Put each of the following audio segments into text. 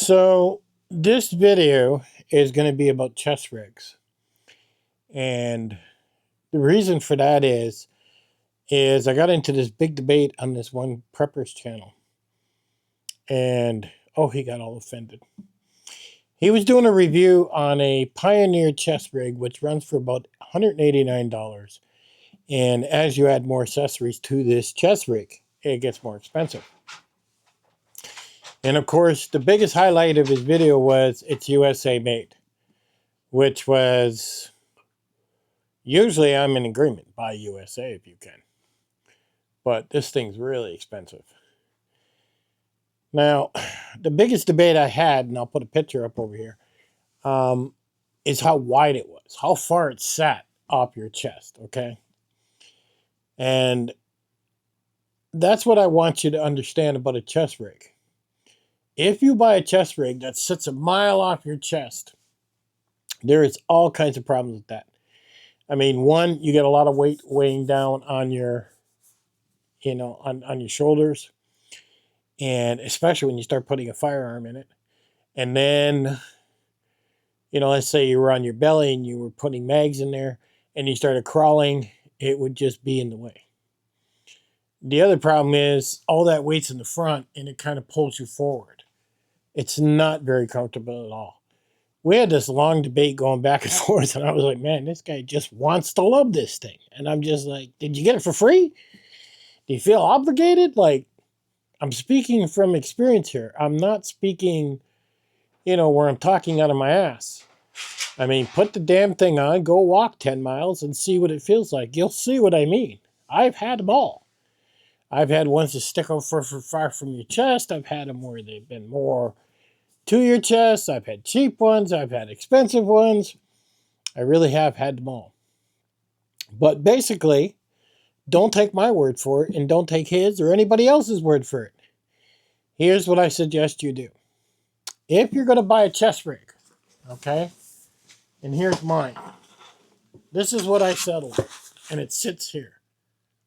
So this video is going to be about chest rigs. And the reason for that is I got into this big debate on this one prepper's channel. And, oh, he got all offended. He was doing a review on a Pioneer chest rig, which runs for about $189. And as you add more accessories to this chest rig, it gets more expensive. And of course, the biggest highlight of his video was it's USA made, which was, usually I'm in agreement, buy USA if you can. But this thing's really expensive. Now, the biggest debate I had, and I'll put a picture up over here, is how wide it was, how far it sat off your chest, okay? And that's what I want you to understand about a chest rig. If you buy a chest rig that sits a mile off your chest, there is all kinds of problems with that. I mean, one, you get a lot of weight weighing down on your, on your shoulders. And especially when you start putting a firearm in it. And then, let's say you were on your belly and you were putting mags in there and you started crawling, it would just be in the way. The other problem is all that weight's in the front and it kind of pulls you forward. It's not very comfortable at all. We had this long debate going back and forth, and I was like, man, this guy just wants to love this thing. And I'm just like, did you get it for free? Do you feel obligated? Like, I'm speaking from experience here. I'm not speaking, where I'm talking out of my ass. I mean, put the damn thing on, go walk 10 miles and see what it feels like. You'll see what I mean. I've had them all. I've had ones that stick out far from your chest. I've had them where they've been more to your chest. I've had cheap ones. I've had expensive ones. I really have had them all. But basically, don't take my word for it and don't take his or anybody else's word for it. Here's what I suggest you do. If you're going to buy a chest rig, okay, and here's mine. This is what I settled, and it sits here,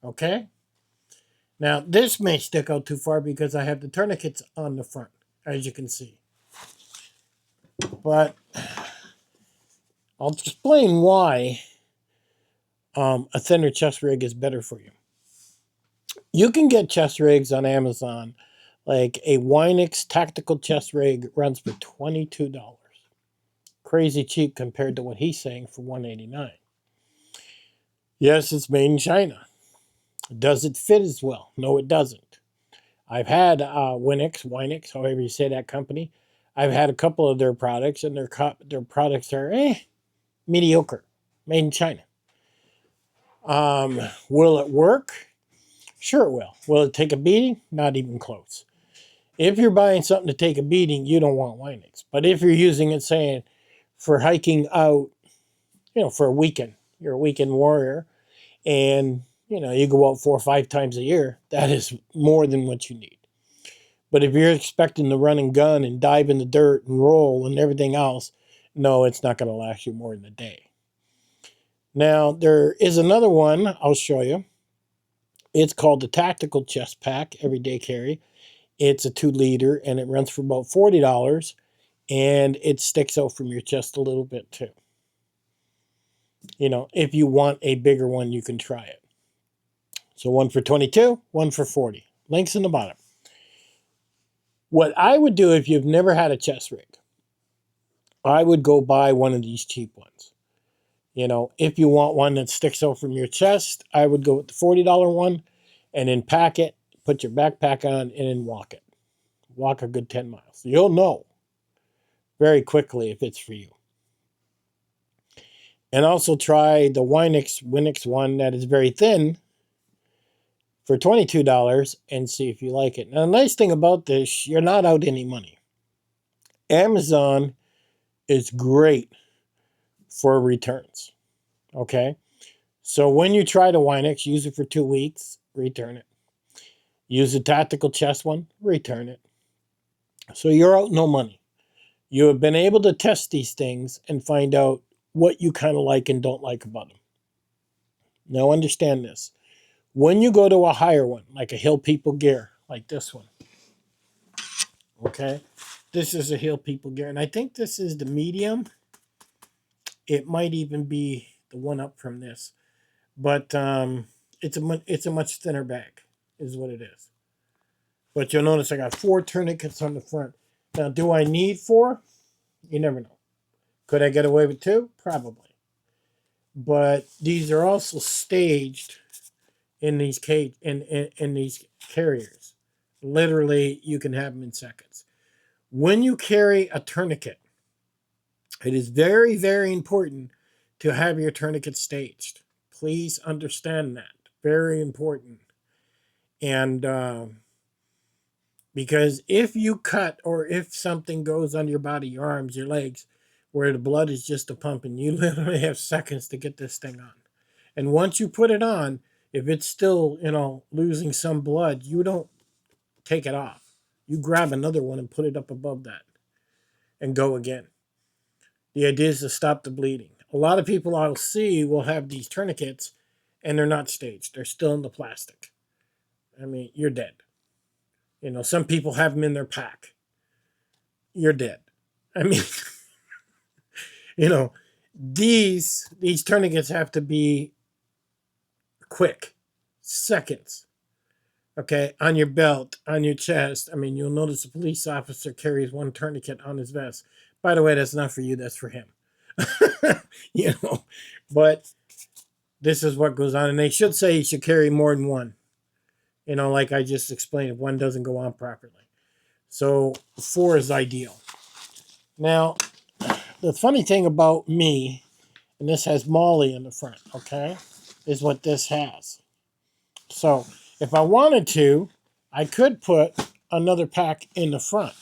okay? Now, this may stick out too far because I have the tourniquets on the front, as you can see. But I'll explain why a thinner chest rig is better for you. You can get chest rigs on Amazon. Like a Tourniquets tactical chest rig runs for $22. Crazy cheap compared to what he's saying for $189. Yes, it's made in China. Does it fit as well? No, it doesn't. I've had Tourniquets, however you say that company. I've had a couple of their products, and their products are mediocre. Made in China. Will it work? Sure it will. Will it take a beating? Not even close. If you're buying something to take a beating, you don't want Tourniquets. But if you're using it, saying, for hiking out, for a weekend, you're a weekend warrior, and, you go out 4 or 5 times a year, that is more than what you need. But if you're expecting to run and gun and dive in the dirt and roll and everything else, no, it's not going to last you more than a day. Now, there is another one I'll show you. It's called the Tactical Chest Pack, Everyday Carry. It's a 2-liter, and it runs for about $40, and it sticks out from your chest a little bit, too. If you want a bigger one, you can try it. So one for $22, one for $40. Links in the bottom. What I would do if you've never had a chest rig, I would go buy one of these cheap ones. If you want one that sticks out from your chest, I would go with the $40 one and then pack it, put your backpack on, and then walk it. Walk a good 10 miles. You'll know very quickly if it's for you. And also try the Tourniquets one that is very thin for $22 and see if you like it. Now, the nice thing about this, you're not out any money. Amazon is great for returns. Okay? So when you try the Tourniquets, use it for 2 weeks, return it. Use the tactical chest one, return it. So you're out no money. You have been able to test these things and find out what you kind of like and don't like about them. Now understand this. When you go to a higher one, like a Hill People Gear, like this one, okay, This is a Heal People gear, and I think this is the medium. It might even be the one up from this, but it's a much thinner bag, is what it is. But you'll notice I got 4 tourniquets on the front. Now, do I need 4? You never know. Could I get away with 2? Probably. But these are also staged in these in these carriers. Literally, you can have them in seconds. When you carry a tourniquet, it is very, very important to have your tourniquet staged. Please understand that. Very important. And because if you cut or if something goes on your body, your arms, your legs, where the blood is just a pumping, you literally have seconds to get this thing on. And once you put it on, if it's still, losing some blood, you don't take it off. You grab another one and put it up above that and go again. The idea is to stop the bleeding. A lot of people I'll see will have these tourniquets and they're not staged. They're still in the plastic. I mean, you're dead. Some people have them in their pack. You're dead. I mean, these tourniquets have to be quick, seconds. Okay, on your belt, on your chest. I mean, you'll notice a police officer carries 1 tourniquet on his vest. By the way, that's not for you, that's for him. But this is what goes on. And they should say you should carry more than 1. Like I just explained, if 1 doesn't go on properly. So 4 is ideal. Now, the funny thing about me, and this has Molly in the front, okay, is what this has. So if I wanted to, I could put another pack in the front,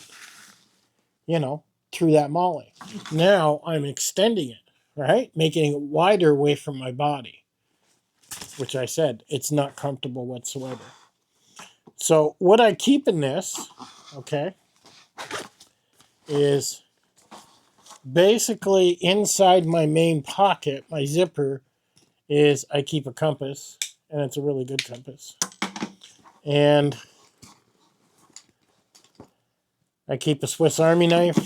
through that Molly. Now I'm extending it, right? Making it wider away from my body, which I said, it's not comfortable whatsoever. So what I keep in this, okay, is basically inside my main pocket, my zipper, is I keep a compass, and it's a really good compass. And I keep a Swiss Army knife,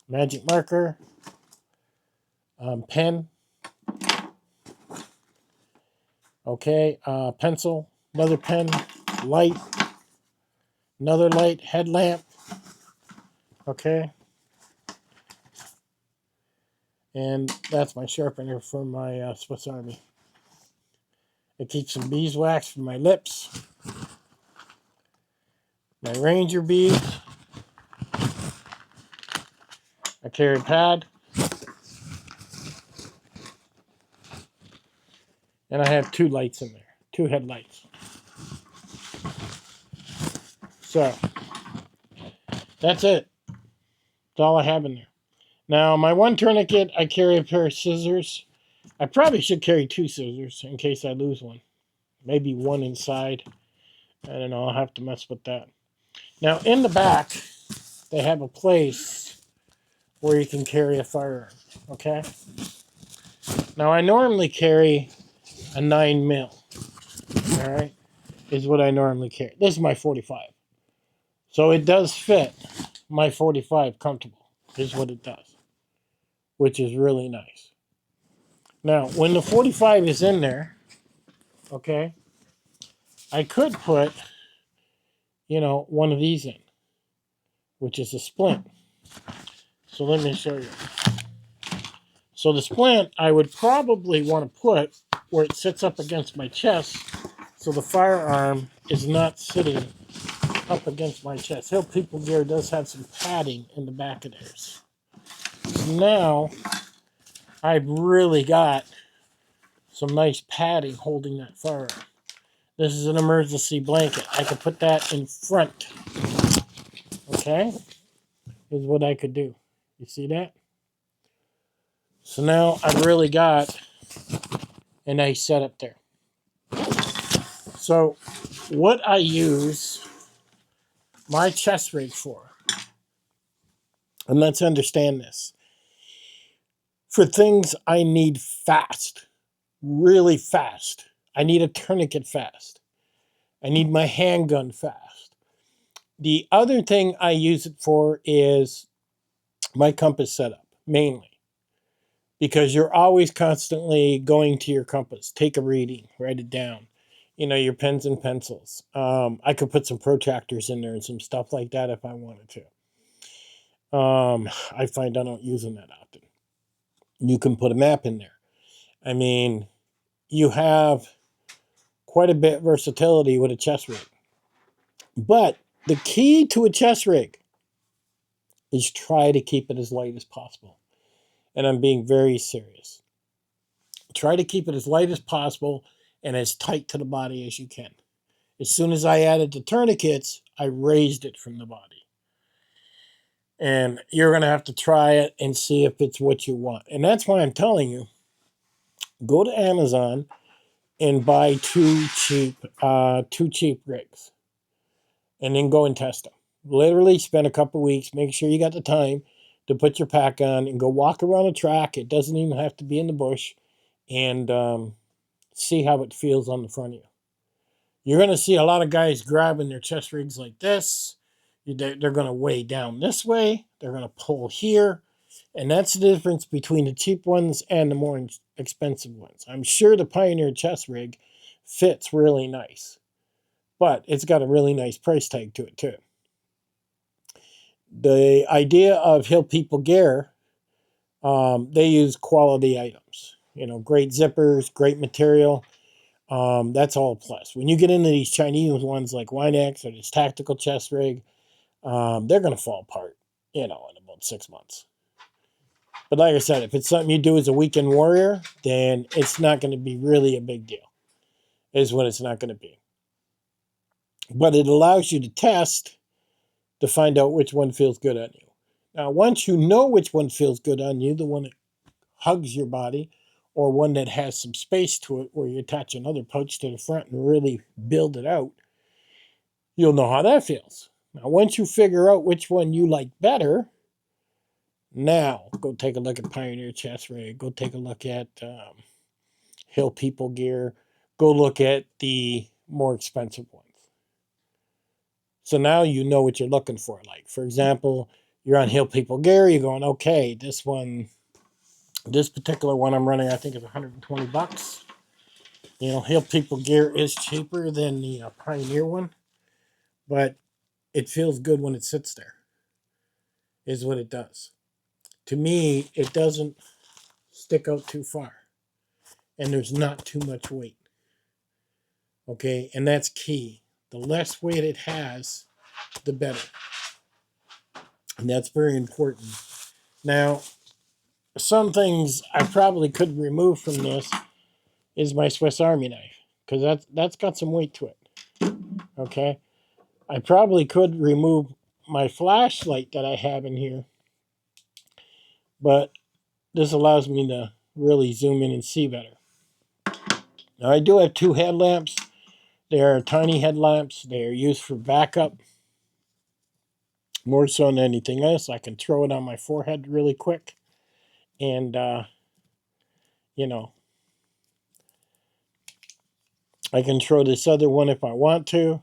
magic marker, pen, okay, pencil, another pen, light, another light, headlamp, okay. And that's my sharpener for my Swiss Army. It keeps some beeswax for my lips, my Ranger beads. I carry a pad. And I have 2 lights in there, 2 headlights. So, that's it. That's all I have in there. Now, my 1 tourniquet, I carry a pair of scissors. I probably should carry 2 scissors in case I lose one. Maybe 1 inside. I don't know, I'll have to mess with that. Now, in the back, they have a place where you can carry a firearm, okay? Now, I normally carry a 9mm, all right, is what I normally carry. This is my 45. So it does fit my 45 comfortable, is what it does, which is really nice. Now, when the 45 is in there, okay, I could put, one of these in, which is a splint. So let me show you. So the splint, I would probably want to put where it sits up against my chest, so the firearm is not sitting up against my chest. Heal People gear does have some padding in the back of theirs. So now, I've really got some nice padding holding that firearm. This is an emergency blanket. I could put that in front. Okay? Is what I could do. You see that? So now I've really got a nice setup there. So what I use my chest rig for, and let's understand this, for things I need fast, really fast. I need a tourniquet fast. I need my handgun fast. The other thing I use it for is my compass setup, mainly. Because you're always constantly going to your compass. Take a reading, write it down. You know, your pens and pencils. I could put some protractors in there and some stuff like that if I wanted to. I find I don't use them that often. You can put a map in there. I mean, you have quite a bit of versatility with a chest rig. But the key to a chest rig is try to keep it as light as possible. And I'm being very serious. Try to keep it as light as possible and as tight to the body as you can. As soon as I added the tourniquets, I raised it from the body. And you're going to have to try it and see if it's what you want. And that's why I'm telling you, go to Amazon and buy two cheap rigs. And then go and test them. Literally spend a couple weeks, make sure you got the time to put your pack on and go walk around the track. It doesn't even have to be in the bush. And see how it feels on the front of you. You're going to see a lot of guys grabbing their chest rigs like this. They're going to weigh down this way. They're going to pull here. And that's the difference between the cheap ones and the more expensive ones. I'm sure the Pioneer chest rig fits really nice. But it's got a really nice price tag to it too. The idea of Hill People Gear, they use quality items. You know, great zippers, great material. That's all a plus. When you get into these Chinese ones like Winex or this tactical chest rig, they're going to fall apart, you know, in about 6 months. But like I said, if it's something you do as a weekend warrior, then it's not going to be really a big deal, is what it's not going to be. But it allows you to test to find out which one feels good on you. Now, once you know which one feels good on you, the one that hugs your body, or one that has some space to it where you attach another pouch to the front and really build it out, you'll know how that feels. Now, once you figure out which one you like better, now go take a look at Pioneer Chest Rig. Go take a look at Hill People Gear. Go look at the more expensive ones. So now you know what you're looking for. Like, for example, you're on Hill People Gear. You're going, okay, this particular one I'm running, I think is $120. You know, Hill People Gear is cheaper than the Pioneer one, but it feels good when it sits there, is what it does. To me, it doesn't stick out too far, and there's not too much weight. Okay, and that's key. The less weight it has, the better. And that's very important. Now, some things I probably could remove from this is my Swiss Army knife, because that's got some weight to it. Okay, I probably could remove my flashlight that I have in here, but this allows me to really zoom in and see better. Now, I do have two headlamps. They are tiny headlamps. They are used for backup more so than anything else. I can throw it on my forehead really quick, and you know, I can throw this other one if I want to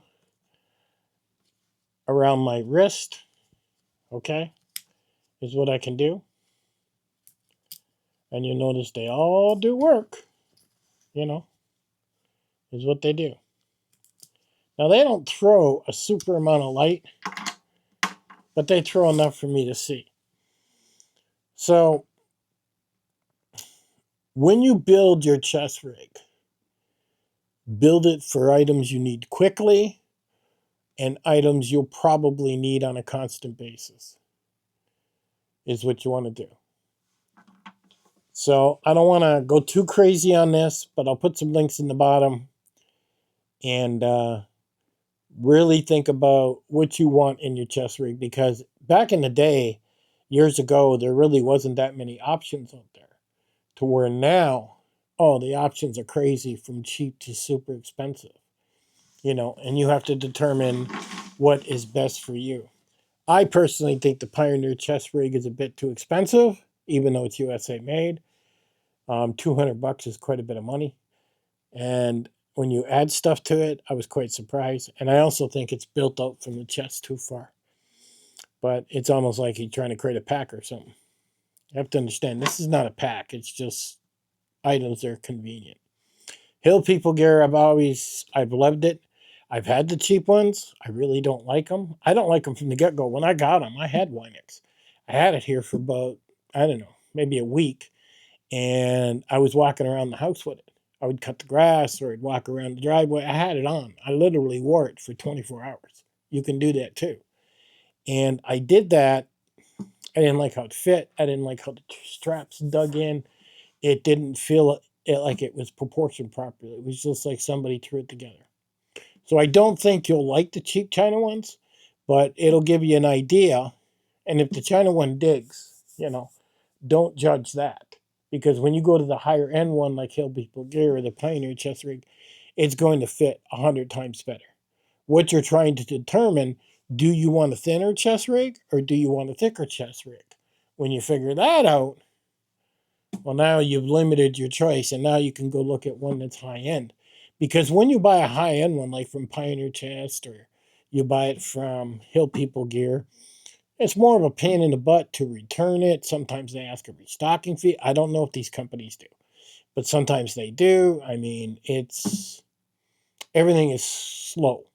around my wrist. Okay, is what I can do. And you notice they all do work, you know, is what they do. Now, they don't throw a super amount of light, but they throw enough for me to see. So, when you build your chest rig, build it for items you need quickly and items you'll probably need on a constant basis, is what you want to do. So, I don't want to go too crazy on this, but I'll put some links in the bottom, and really think about what you want in your chest rig, because back in the day, years ago, there really wasn't that many options out there, to where now, oh, the options are crazy from cheap to super expensive, you know, and you have to determine what is best for you. I personally think the Pioneer chest rig is a bit too expensive, even though it's USA made. $200 is quite a bit of money. And when you add stuff to it, I was quite surprised. And I also think it's built out from the chest too far. But it's almost like he's trying to create a pack or something. You have to understand, this is not a pack. It's just items that are convenient. Hill People gear, I've loved it. I've had the cheap ones. I really don't like them. I don't like them from the get-go. When I got them, I had Winex. I had it here for about, I don't know, maybe a week. And I was walking around the house with it. I would cut the grass or I'd walk around the driveway. I had it on. I literally wore it for 24 hours. You can do that too. And I did that. I didn't like how it fit. I didn't like how the straps dug in. It didn't feel like it was proportioned properly. It was just like somebody threw it together. So I don't think you'll like the cheap China ones, but it'll give you an idea. And if the China one digs, don't judge that. Because when you go to the higher end one like Hill People Gear or the Pioneer chest rig, it's going to fit 100 times better. What you're trying to determine, do you want a thinner chest rig or do you want a thicker chest rig? When you figure that out, well, now you've limited your choice and now you can go look at one that's high end. Because when you buy a high end one, like from Pioneer Chest or you buy it from Hill People Gear, it's more of a pain in the butt to return it. Sometimes they ask a restocking fee. I don't know if these companies do, but sometimes they do. I mean, everything is slow,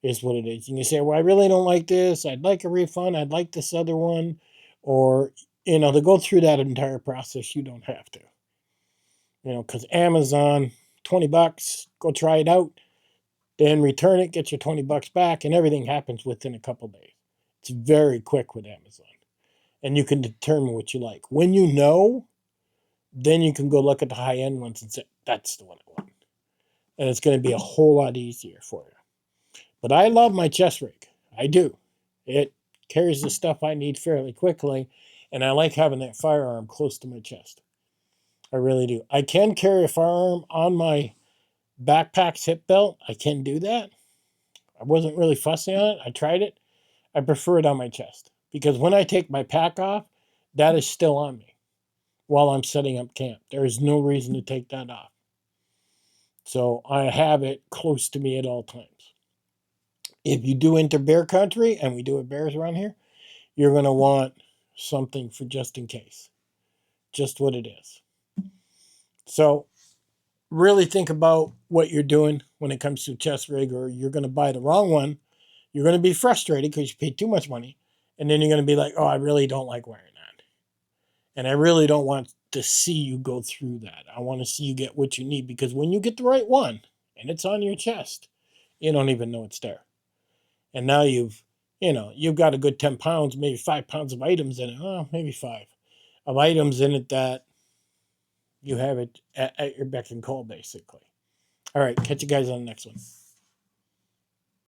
is what it is. And you say, well, I really don't like this. I'd like a refund. I'd like this other one. Or, to go through that entire process, you don't have to. Because Amazon, $20, go try it out, then return it, get your $20 back, and everything happens within a couple days. It's very quick with Amazon. And you can determine what you like. When you know, then you can go look at the high-end ones and say, that's the one I want. And it's going to be a whole lot easier for you. But I love my chest rig. I do. It carries the stuff I need fairly quickly, and I like having that firearm close to my chest. I really do. I can carry a firearm on my backpack's hip belt. I can do that. I wasn't really fussy on it. I tried it. I prefer it on my chest because when I take my pack off, that is still on me while I'm setting up camp. There is no reason to take that off. So I have it close to me at all times. If you do enter bear country, and we do have bears around here, you're going to want something for just in case. Just what it is. So really think about what you're doing when it comes to chest rig, or you're going to buy the wrong one. You're going to be frustrated because you paid too much money. And then you're going to be like, oh, I really don't like wearing that. And I really don't want to see you go through that. I want to see you get what you need, because when you get the right one and it's on your chest, you don't even know it's there. And now you've got a good 10 pounds, maybe 5 pounds of items in it. Oh, maybe 5 of items in it that you have it at your beck and call, basically. All right, catch you guys on the next one.